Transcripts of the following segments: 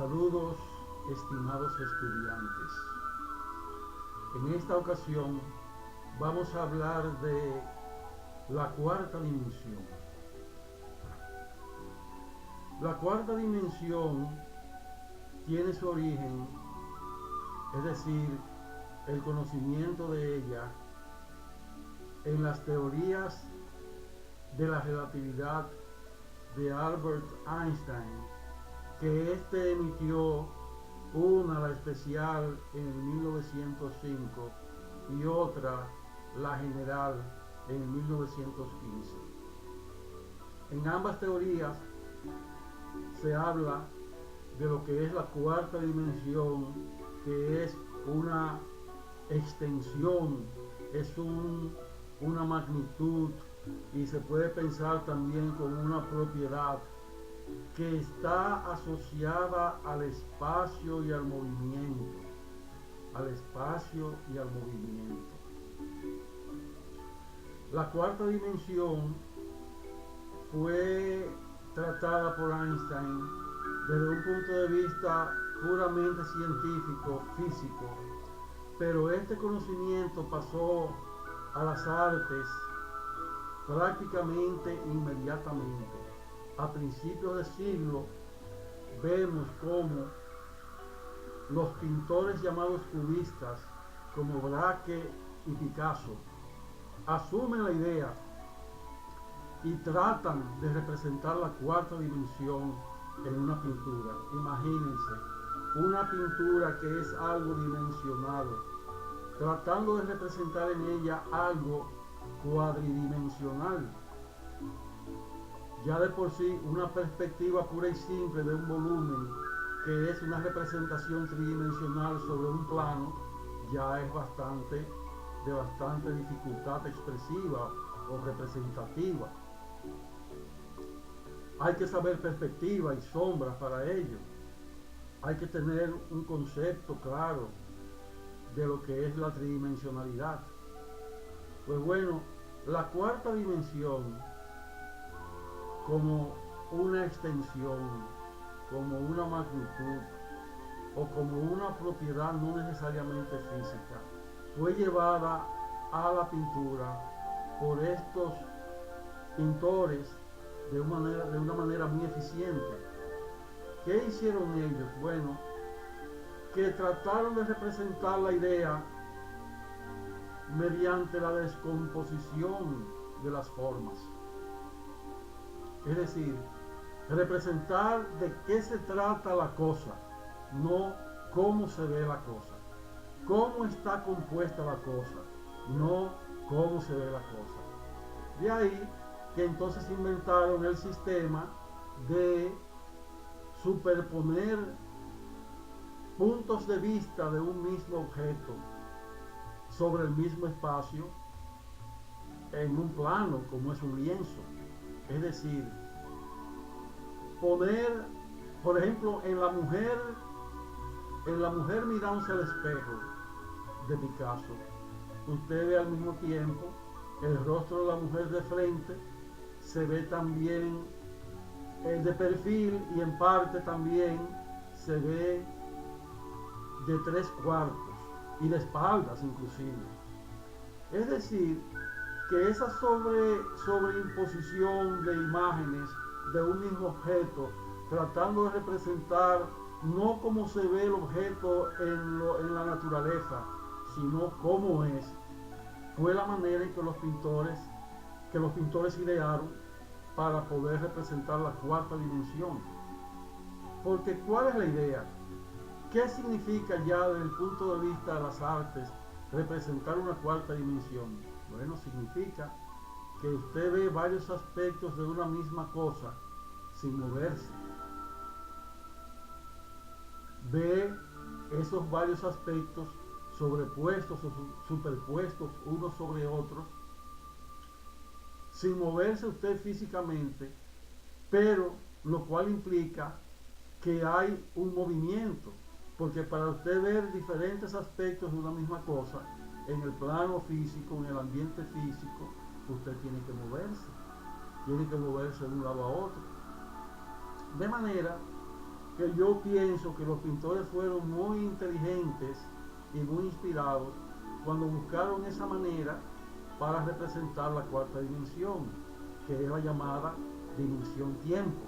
Saludos, estimados estudiantes. En esta ocasión vamos a hablar de la cuarta dimensión. La cuarta dimensión tiene su origen, es decir, el conocimiento de ella, en las teorías de la relatividad de Albert Einstein, que éste emitió una, la especial, en el 1905 y otra, la general, en el 1915. En ambas teorías se habla de lo que es la cuarta dimensión, que es una extensión, es una magnitud, y se puede pensar también con una propiedad que está asociada al espacio y al movimiento, La cuarta dimensión fue tratada por Einstein desde un punto de vista puramente científico, físico, pero este conocimiento pasó a las artes prácticamente inmediatamente. A principios de siglo vemos cómo los pintores llamados cubistas, como Braque y Picasso, asumen la idea y tratan de representar la cuarta dimensión en una pintura. Imagínense, una pintura que es algo dimensionado, tratando de representar en ella algo cuadridimensional. Ya de por sí, una perspectiva pura y simple de un volumen, que es una representación tridimensional sobre un plano, ya es de bastante dificultad expresiva o representativa. Hay que saber perspectiva y sombra para ello. Hay que tener un concepto claro de lo que es la tridimensionalidad. Pues bueno, la cuarta dimensión, como una extensión, como una magnitud o como una propiedad no necesariamente física, fue llevada a la pintura por estos pintores de una manera muy eficiente. ¿Qué hicieron ellos? Bueno, que trataron de representar la idea mediante la descomposición de las formas. Es decir, representar de qué se trata la cosa, no cómo se ve la cosa. Cómo está compuesta la cosa, no cómo se ve la cosa. De ahí que entonces inventaron el sistema de superponer puntos de vista de un mismo objeto sobre el mismo espacio en un plano, como es un lienzo. Es decir, poner, por ejemplo, en la mujer mirándose al espejo de Picasso, usted ve al mismo tiempo el rostro de la mujer de frente, se ve también de perfil, y en parte también se ve de 3/4 y de espaldas inclusive. Es decir, que esa sobreimposición de imágenes de un mismo objeto, tratando de representar no cómo se ve el objeto en la naturaleza, sino cómo es, fue la manera en que los pintores idearon para poder representar la cuarta dimensión. Porque ¿cuál es la idea? ¿Qué significa ya desde el punto de vista de las artes representar una cuarta dimensión? Bueno, significa que usted ve varios aspectos de una misma cosa sin moverse. Ve esos varios aspectos sobrepuestos o superpuestos unos sobre otros, sin moverse usted físicamente, pero lo cual implica que hay un movimiento, porque para usted ver diferentes aspectos de una misma cosa, en el plano físico, en el ambiente físico, usted tiene que moverse de un lado a otro. De manera que yo pienso que los pintores fueron muy inteligentes y muy inspirados cuando buscaron esa manera para representar la cuarta dimensión, que es la llamada dimensión tiempo.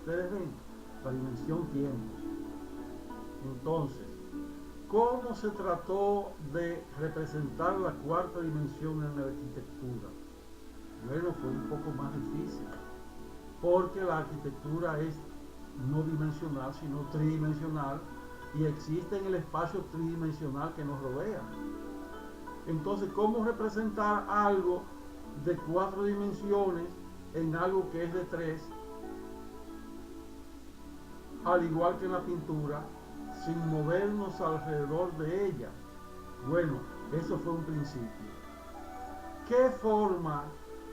Ustedes ven, la dimensión tiempo. Entonces, ¿cómo se trató de representar la cuarta dimensión en la arquitectura? Bueno, fue un poco más difícil, porque la arquitectura es no dimensional, sino tridimensional, y existe en el espacio tridimensional que nos rodea. Entonces, ¿cómo representar algo de 4 dimensiones en algo que es de 3, al igual que en la pintura, sin movernos alrededor de ella? Bueno, eso fue un principio. ¿Qué forma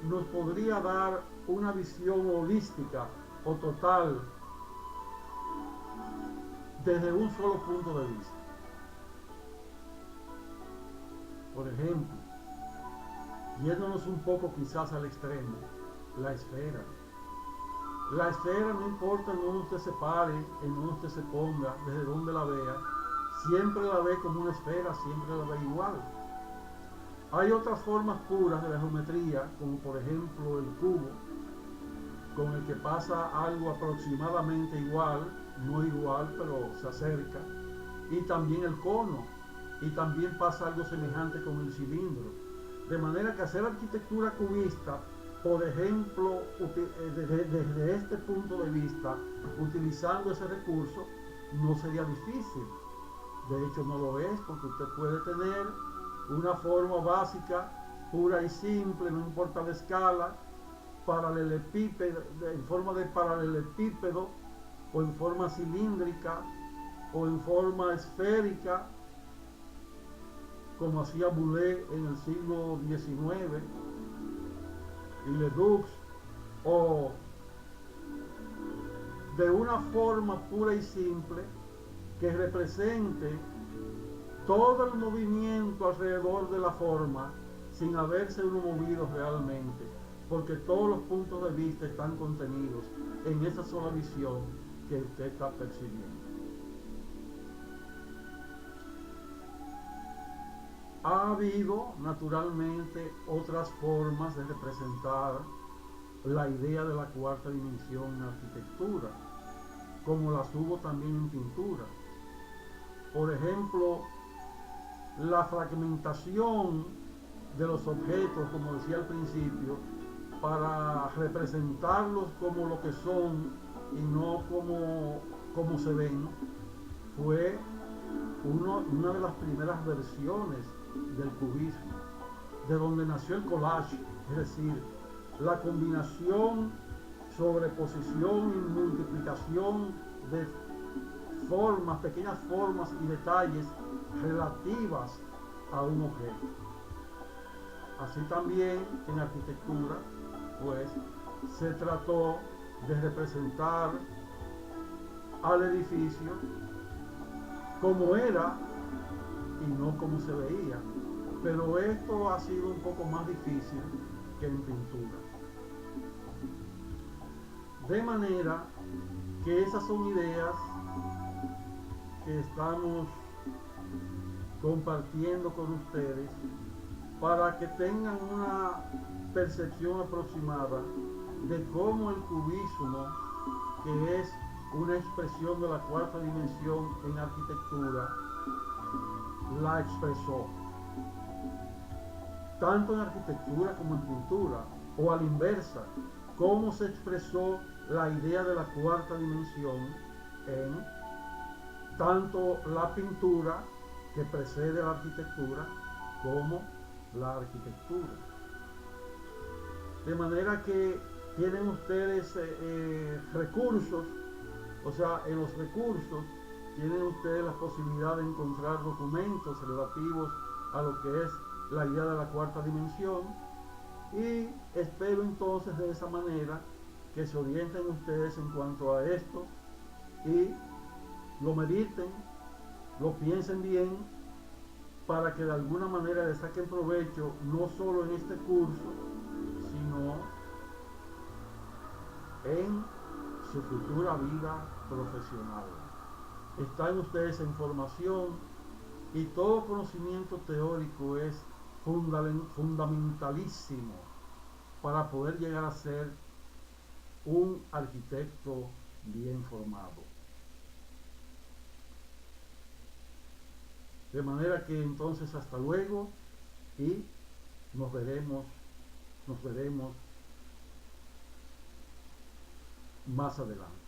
nos podría dar una visión holística o total desde un solo punto de vista? Por ejemplo, yéndonos un poco quizás al extremo, la esfera. La esfera, no importa en dónde usted se pare, en dónde usted se ponga, desde donde la vea, siempre la ve como una esfera, siempre la ve igual. Hay otras formas puras de la geometría, como por ejemplo el cubo, con el que pasa algo aproximadamente igual, no igual, pero se acerca, y también el cono, y también pasa algo semejante con el cilindro. De manera que hacer arquitectura cubista, por ejemplo, desde este punto de vista, utilizando ese recurso, no sería difícil. De hecho, no lo es, porque usted puede tener una forma básica, pura y simple, no importa la escala, paralelepípedo, en forma de paralelepípedo, o en forma cilíndrica, o en forma esférica, como hacía Boulez en el siglo XIX, y Ledoux, o de una forma pura y simple que represente todo el movimiento alrededor de la forma sin haberse uno movido realmente, porque todos los puntos de vista están contenidos en esa sola visión que usted está percibiendo. Ha habido naturalmente otras formas de representar la idea de la cuarta dimensión en arquitectura, como las hubo también en pintura. Por ejemplo, la fragmentación de los objetos, como decía al principio, para representarlos como lo que son y no como se ven, fue una de las primeras versiones del cubismo, de donde nació el collage, es decir, la combinación, sobreposición y multiplicación de formas, pequeñas formas y detalles relativas a un objeto. Así también en arquitectura, pues, se trató de representar al edificio como era y no como se veía, pero esto ha sido un poco más difícil que en pintura. De manera que esas son ideas que estamos compartiendo con ustedes para que tengan una percepción aproximada de cómo el cubismo, que es una expresión de la cuarta dimensión en arquitectura, la expresó, tanto en arquitectura como en pintura, o a la inversa, cómo se expresó la idea de la cuarta dimensión en tanto la pintura que precede la arquitectura como la arquitectura. De manera que tienen ustedes recursos, o sea, en los recursos tienen ustedes la posibilidad de encontrar documentos relativos a lo que es la idea de la cuarta dimensión, y espero entonces de esa manera que se orienten ustedes en cuanto a esto y lo mediten, lo piensen bien, para que de alguna manera le saquen provecho no solo en este curso, sino en su futura vida profesional. Está en ustedes esa información y todo conocimiento teórico es fundamentalísimo para poder llegar a ser un arquitecto bien formado. De manera que entonces hasta luego y nos veremos más adelante.